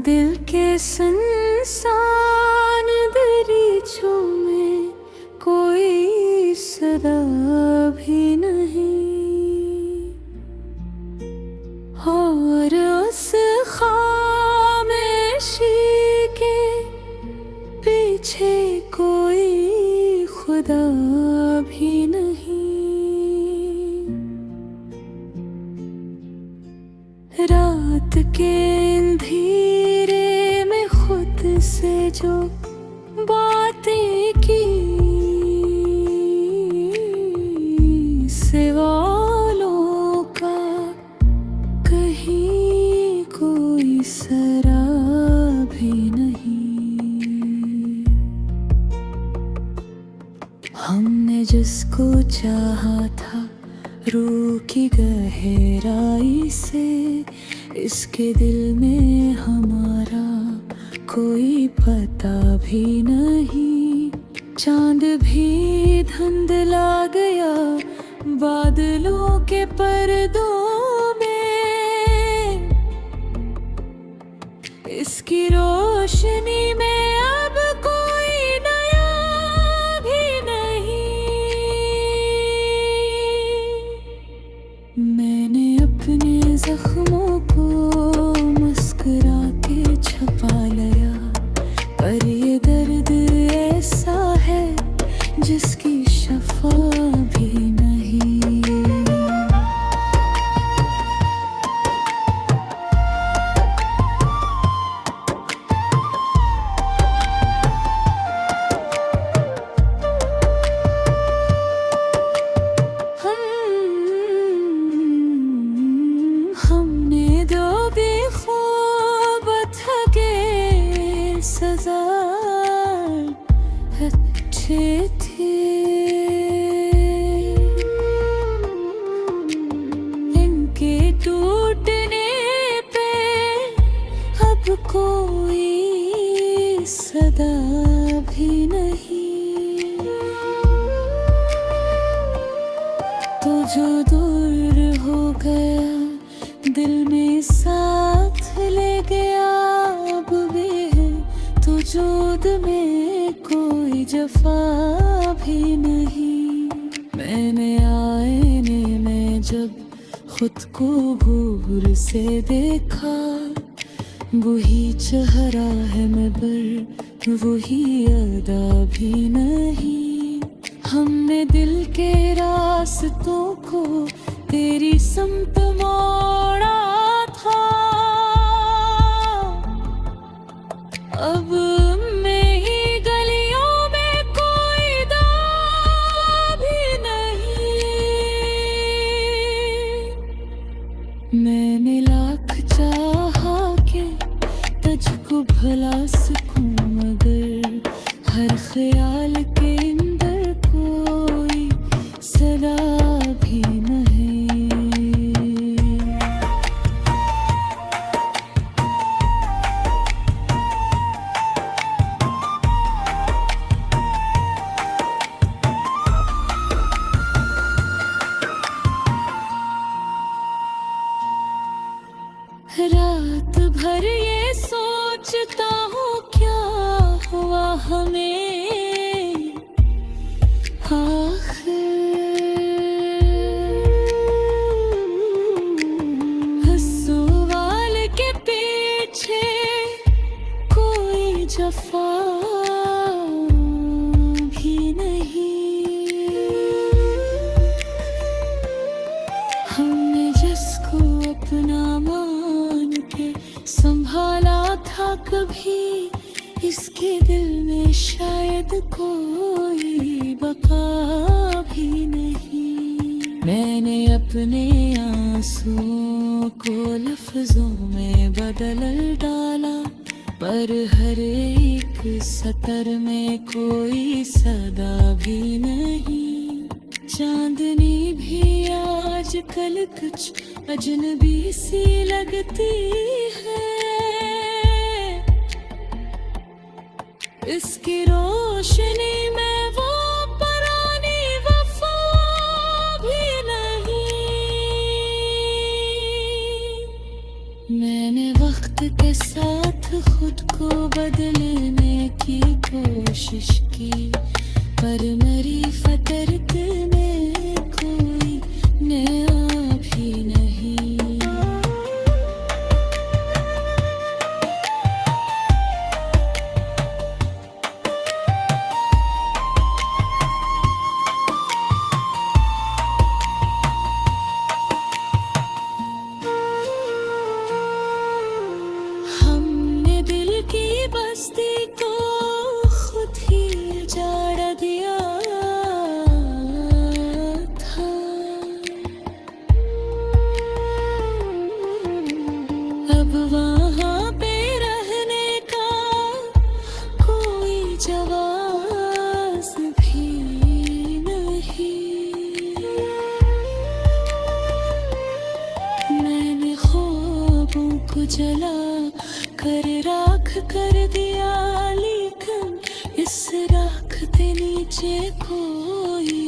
दिल के सुनसान दरीचों में कोई सदा भी नहीं, और उस खामोशी के पीछे कोई खुदा भी नहीं। रात के अंधेरे में खुद से जो बातें की, सवालों का कहीं कोई सरा भी नहीं। हमने जिसको चाहा था रूह की गहराई से, इसके दिल में हमारा कोई पता भी नहीं। चांद भी धुंधला गया बादलों के पर्दों में, इसकी रोशनी में अब कोई नया भी नहीं। मैंने अपने जख्मों को मुस्कुरा के छुपा लिया, पर ये दर्द ऐसा है जिसकी शफा भी नहीं। हमने दो बेखौफ थके सजा अच्छे थे, इनके टूटने पे अब कोई सदा भी नहीं। तो जो दूर हो गया दिल में साथ ले गया, अब भी है तो वजूद में कोई जफा भी नहीं। मैंने आईने में जब खुद को घूर से देखा, वही चेहरा है मगर वही अदा भी नहीं। हमने दिल के रास्तों को तेरी समत मोड़ा था, अब मेरी गलियों में कोई दाग भी नहीं। मैंने लाख चाहा कि तुझको भला सकूं, मगर हर ख्याल के अंदर कोई सदा भी नहीं। रात भर ये सोचता हूँ क्या हुआ हमें आखिर। सवाल के पीछे कोई जफा भी नहीं। हमने जिसको अपना मान के संभाला था, कभी इसके दिल में शायद कोई बका भी नहीं। मैंने अपने आंसुओं को लफ्जों में बदल डाला, पर हर एक सतर में कोई सदा भी नहीं। चांदनी भी आजकल कुछ अजनबी सी लगती है, इसकी रोशनी में वो पुरानी वफा भी नहीं। मैंने वक्त के साथ खुद को बदलने की कोशिश की, पर मेरी फितरत में कोई नया भी नहीं। हमने दिल की बस्ती को खुद ही उजाड़ दिया था। अब वहाँ पे रहने का कोई जवाब भी नहीं। मैंने ख्वाबों को जला कर राख कर दिया, लेकिन इस राख के नीचे कोई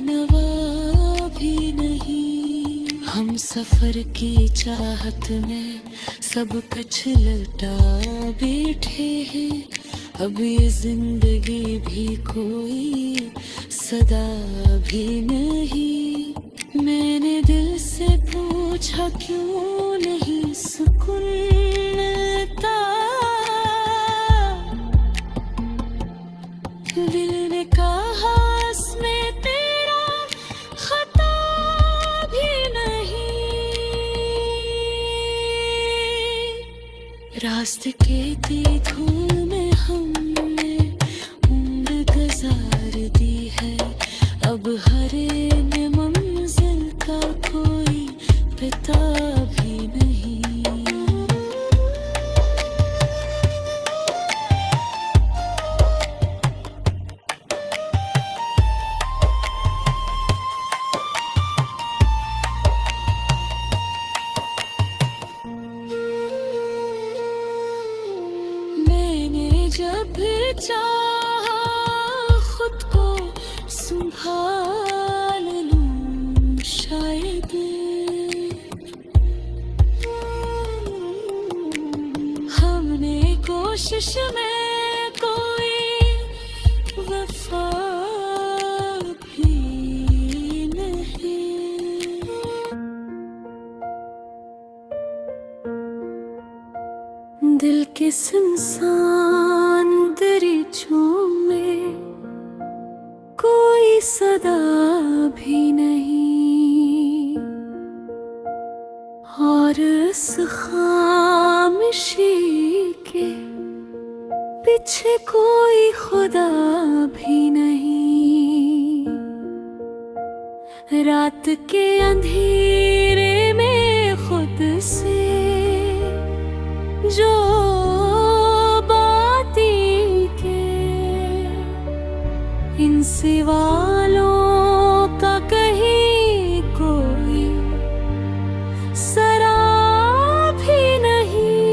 नवा भी नहीं। हम सफर की चाहत में सब कुछ लौटा बैठे हैं, अब ये जिंदगी भी कोई सदा भी नहीं। मैंने दिल से पूछा क्यों नहीं सुकून मिलता, दिल ने कहा इसमें तेरा खता भी नहीं। रास्ते के दी धूल में हमने उम्र गुजार दी है, अब हरे ने मंजिल का कोई पता भी नहीं। मैंने जब चाहा खुद को संभाल लूं शायद, हमने कोशिश में कोई वफा भी नहीं। दिल के सुनसान दरीचों में कोई सदा भी नहीं, और इस खामोशी के पीछे कोई खुदा भी नहीं। रात के अंधेरे में खुद से जो बातें के इन सवालों का कहीं कोई सरा भी नहीं।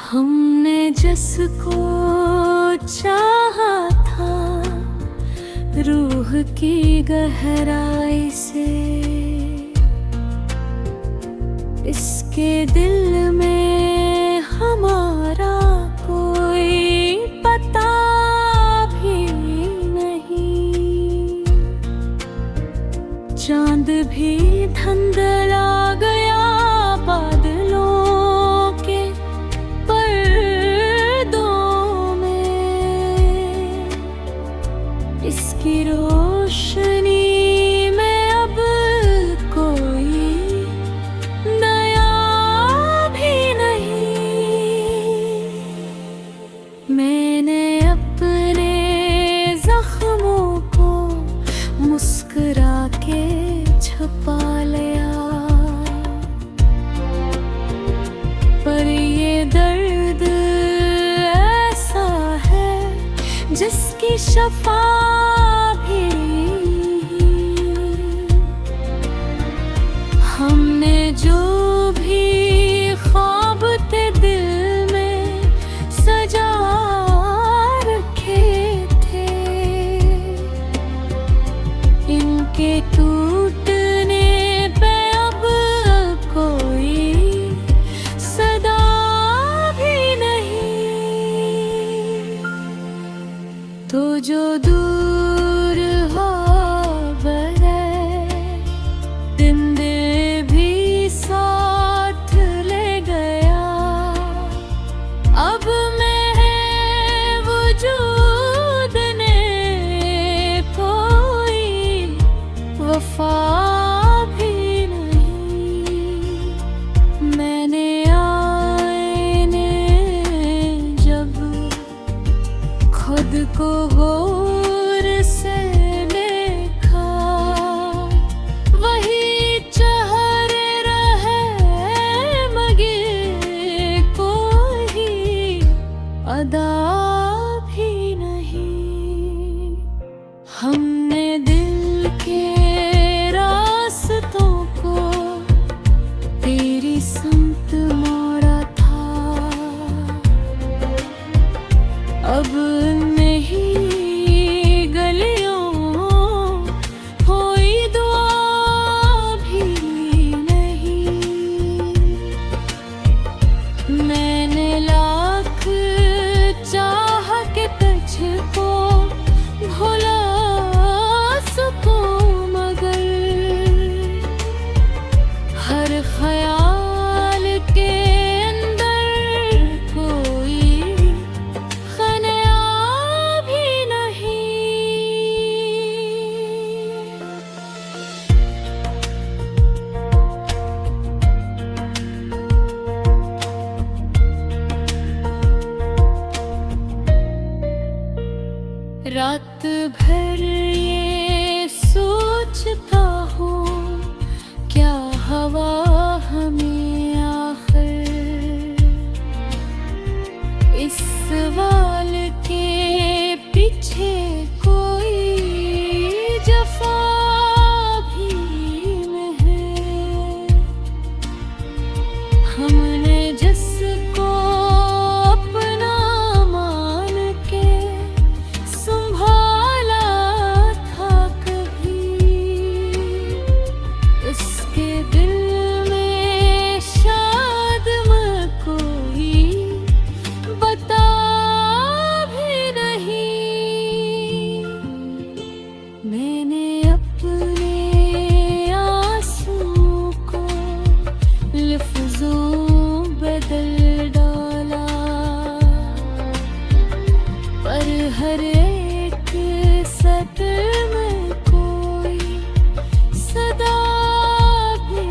हमने जिसको चाहा था रूह की गहराई से, इसके दिल में हमारा कोई पता भी नहीं। चांद भी धुंधला गया बादलों के पर्दों में, इसकी रोशनी में अब कोई नया भी नहीं। मैंने अपने जख्मों को मुस्कुरा के छुपा लिया, पर ये दर्द ऐसा है जिसकी शफा भी। हमने जो भी ख्वाब थे दिल में सजा रखे थे, इनके टूटने पे अब कोई सदा वफा भी नहीं। मैंने आईने जब खुद को गौर से देखा, वही चेहरे रहे मगर कोई अदा भी नहीं। हमने दिल के रास्तों को तेरी समत मोड़ा था, अब नहीं गलियों कोई दुआ भी नहीं। मैंने लाख चाह के तुझको भुला सकूं, मगर हर ख्याल के अंदर कोई खनया भी नहीं। रात भर ये सोचता हूँ, क्या हवा हमें आखिर। इस सवाल के पीछे कोई जफा भी है। हमने जिसको अपना मान के संभाला था कभी, उसके दिल में शायद मैं कोई बता भी नहीं। मैंने अपने आंसुओं को लफ्ज़ों बदल डाला, पर हर एक सतर में कोई सदा भी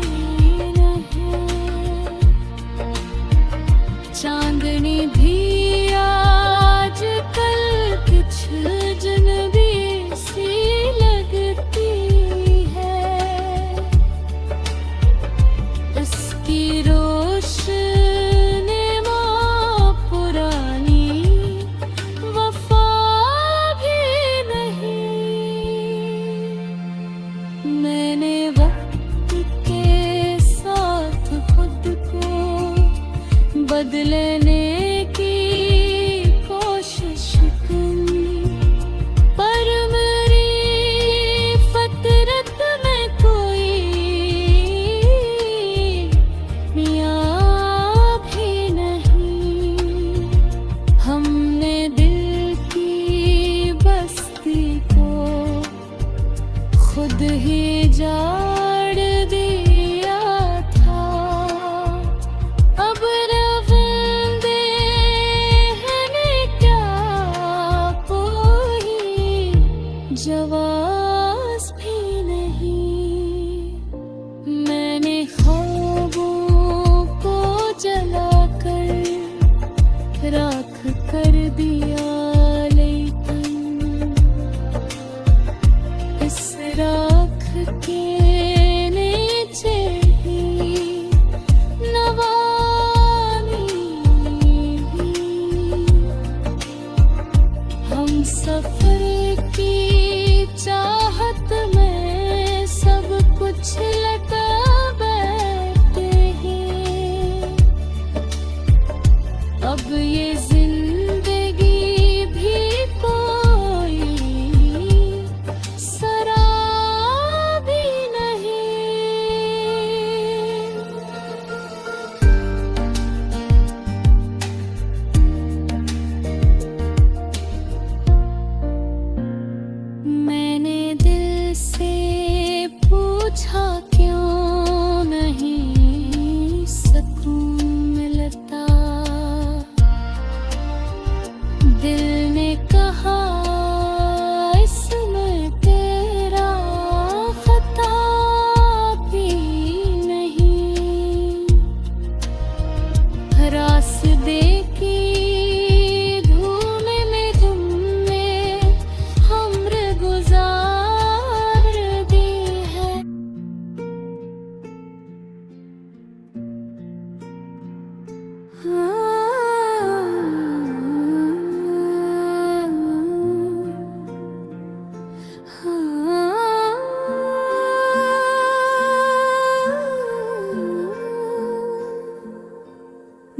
नहीं। चांदनी भी आज कल कुछ जनबी सी लगती है, उसकी रोशनी माँ पुरानी वफा भी नहीं। मैंने वक्त के साथ खुद को बदलने की कोशिश की, पर मेरी फितरत में कोई मियाँ भी नहीं। हमने दिल की बस्ती को खुद ही जाड़ दिया था, अब रवंदे हैं क्या कोई जवाब भी नहीं। मैंने ख्वाबों को जलाकर राख कर दिया, लेकिन इस राख के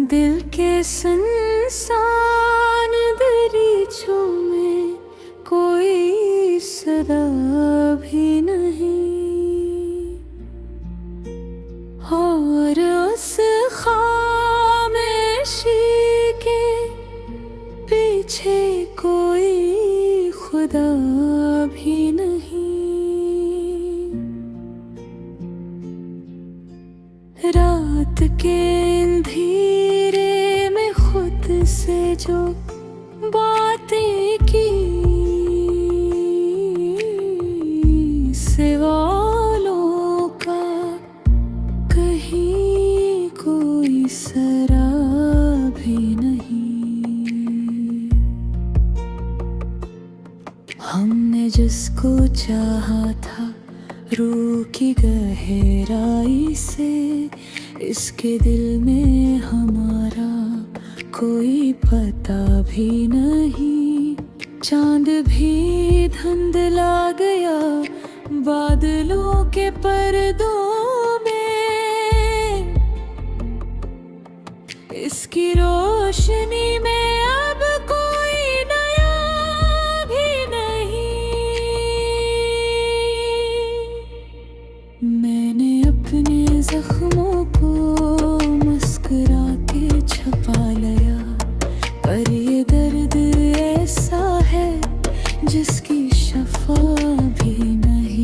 दिल के सुनसान दरीचों में कोई सदा भी नहीं, और उस खामोशी के पीछे कोई खुदा भी नहीं। रात के अंधेरे में खुद से जो बातें की, सिवालों का कहीं कोई सरा भी नहीं। हमने जिसको चाहा था रूह की गहराई से, इसके दिल में हमारा कोई पता भी नहीं। चांद भी धुंधला गया बादलों के पर्दों में, इसकी रोशनी में अब कोई नया भी नहीं। मैंने अपने जख्मों को मुस्कुरा के छुपा लिया, पर ये दर्द ऐसा है जिसकी शफा भी नहीं।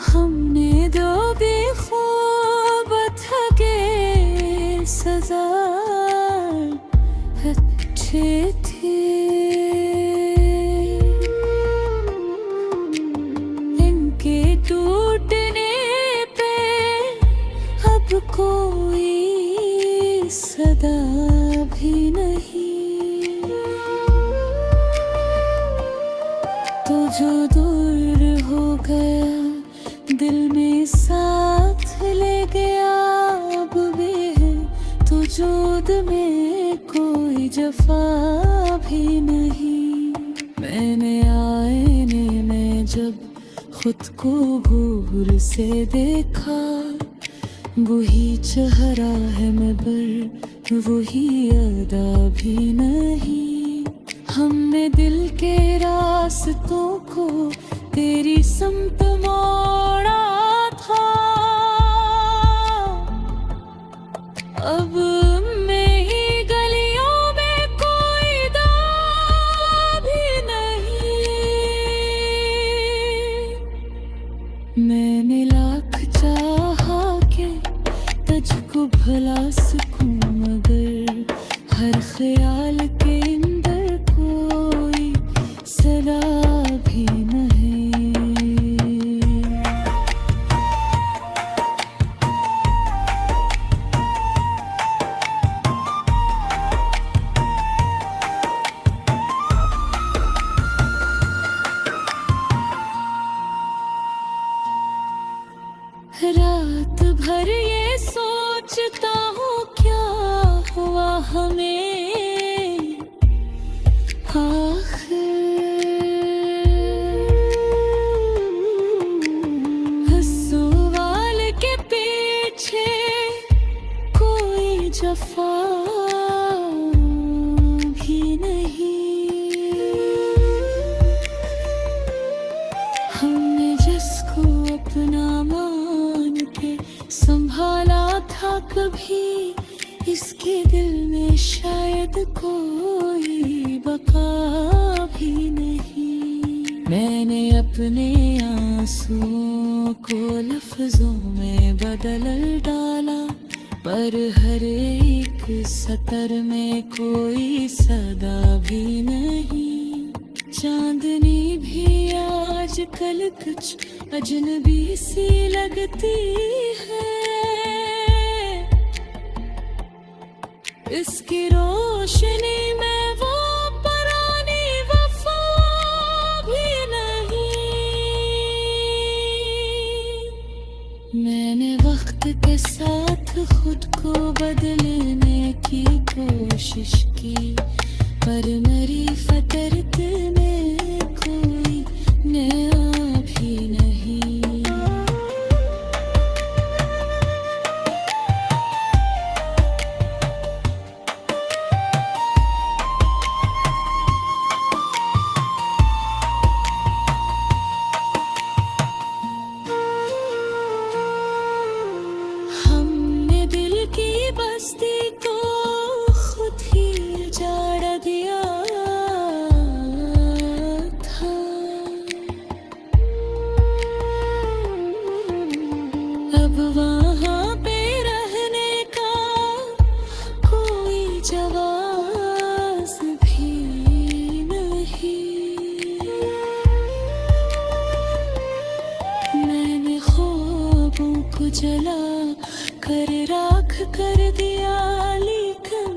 हमने दो भी खूब थके सजा अच्छे थे, इनके टूटने पे अब कोई सदा भी नहीं। तो जो दूर हो गया दिल में साथ ले गया, अब भी है तो जोद में कोई जफा भी नहीं। मैंने आईने में जब खुद को घूर से देखा, वही चेहरा है मगर वही अदा भी नहीं। हमने दिल के रास्तों को तेरी समत मोड़ा था, अब मैं ही गलियों में कोई दाग भी नहीं। मैंने लाख चाहा के तुझको भला सकूं, मगर हर ख्याल के अंदर कोई सदा भी नहीं। रात भर ये सोचता हूँ क्या हुआ हमें आखिर। सवाल के पीछे कोई जफा भी नहीं। हमने जिसको अपना मान के संभाला था, कभी इसके दिल में शायद कोई बका भी नहीं। मैंने अपने आंसुओं को लफ्जों में बदल डाला, पर हर एक सतर में कोई सदा भी नहीं। चांदनी भी आजकल कुछ अजनबी सी लगती है, इसकी रोशनी में वो पुरानी वफा भी नहीं। मैंने वक्त वक्त के साथ खुद को बदलने की कोशिश की, पर मेरी फितरत में कोई नया भी नहीं। हमने दिल की बस्ती को खुद ही उजाड़ दिया था। अब वहाँ पे रहने का कोई जवाब भी नहीं। मैंने ख्वाबों को जला कर राख कर दिया, लेकिन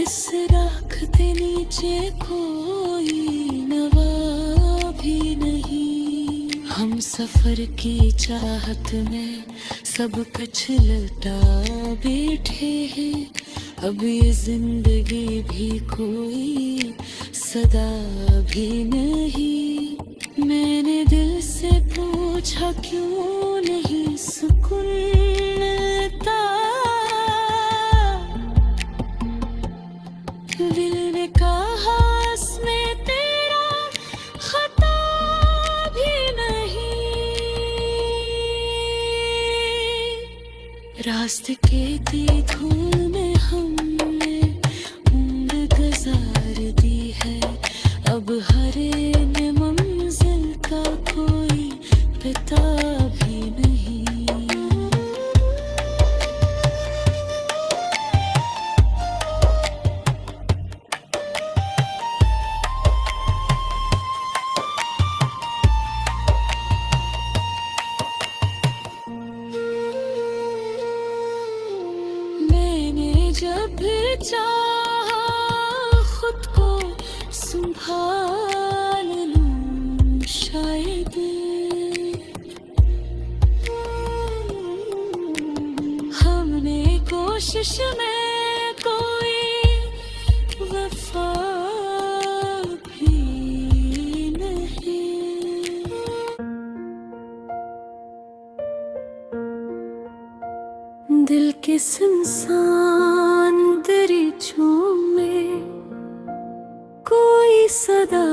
इस राख के नीचे कोई नवा भी नहीं। हम सफर की चाहत में सब कुछ लौटा बैठे हैं, अब ये जिंदगी भी कोई सदा भी नहीं। मैंने दिल से पूछा क्यों नहीं सुकून मिलता, दिल ने कहा इसमें तेरा खता भी नहीं। रास्ते के दी धूल में हमने उम्र गुजार दी है, अब हर ने मंजिल का कोई पता भी नहीं। मैंने जब चाहा खुद को संभाल लूं, शायद हमने कोशिश में कोई वफा भी नहीं। दिल के सुनसान दरीचों में कोई सदा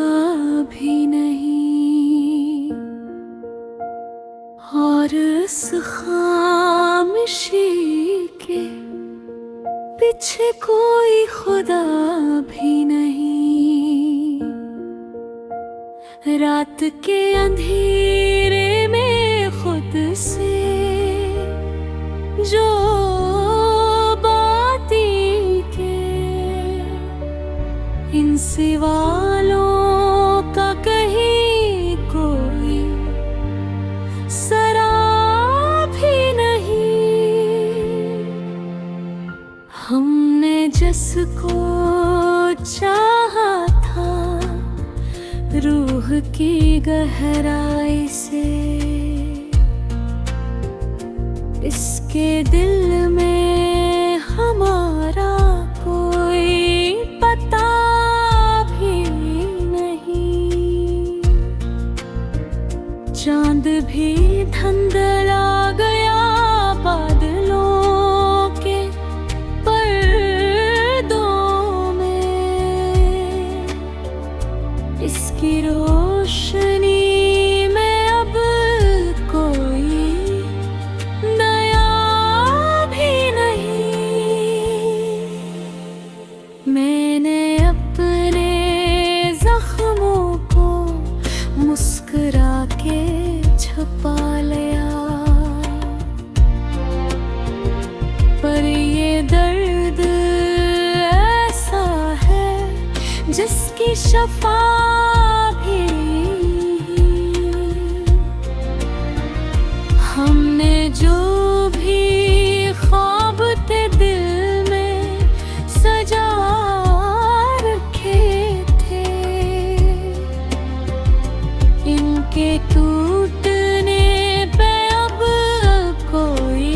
भी नहीं, और इस खामोशी के पीछे कोई खुदा भी नहीं। रात के अंधेरे में खुद से जो बातें के इन सवालों का कहीं कोई सराब भी नहीं। हमने जिसको चाहा था रूह की गहराई से, इसके दिल में हमारा कोई पता भी नहीं। चांद भी धुंधला गया बादलों के पर्दों में, इसकी रोशनी में अब कोई नया भी नहीं। मैंने अपने जख्मों को मुस्कुरा के छुपा लिया, पर ये दर्द ऐसा है जिसकी शफा भी। हमने जो भी ख्वाब थे दिल में सजा रखे थे, इनके टूटने पे अब कोई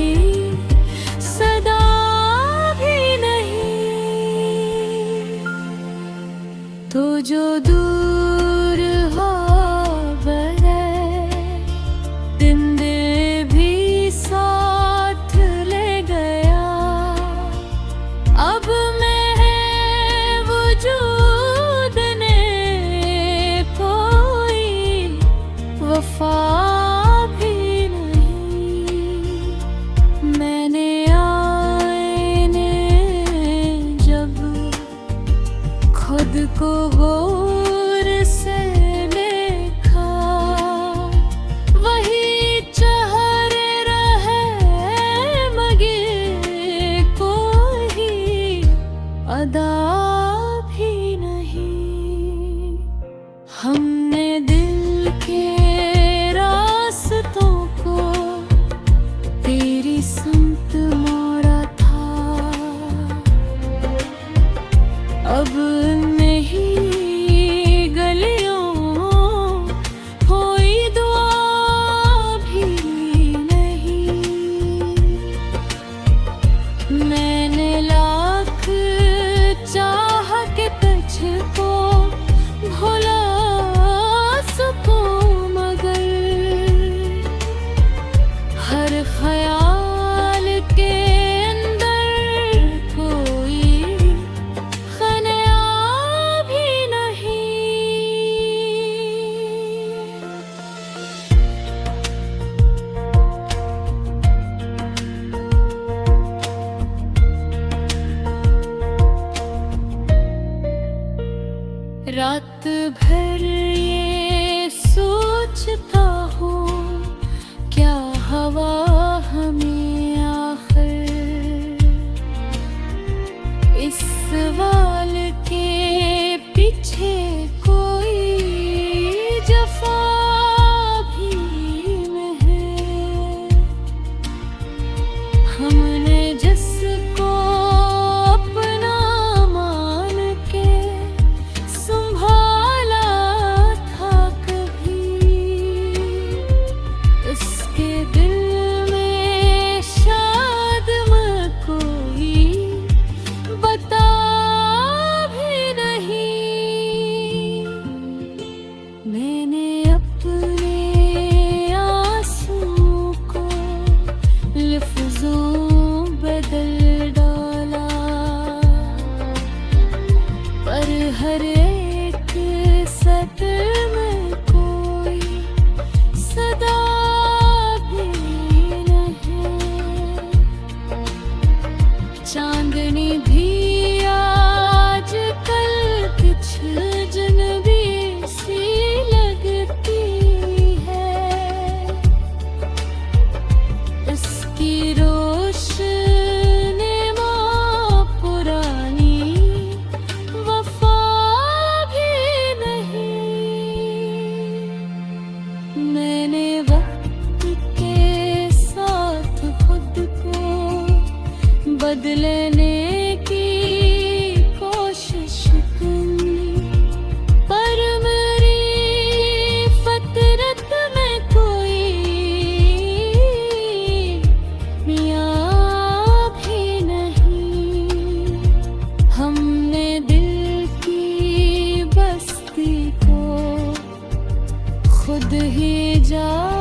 जा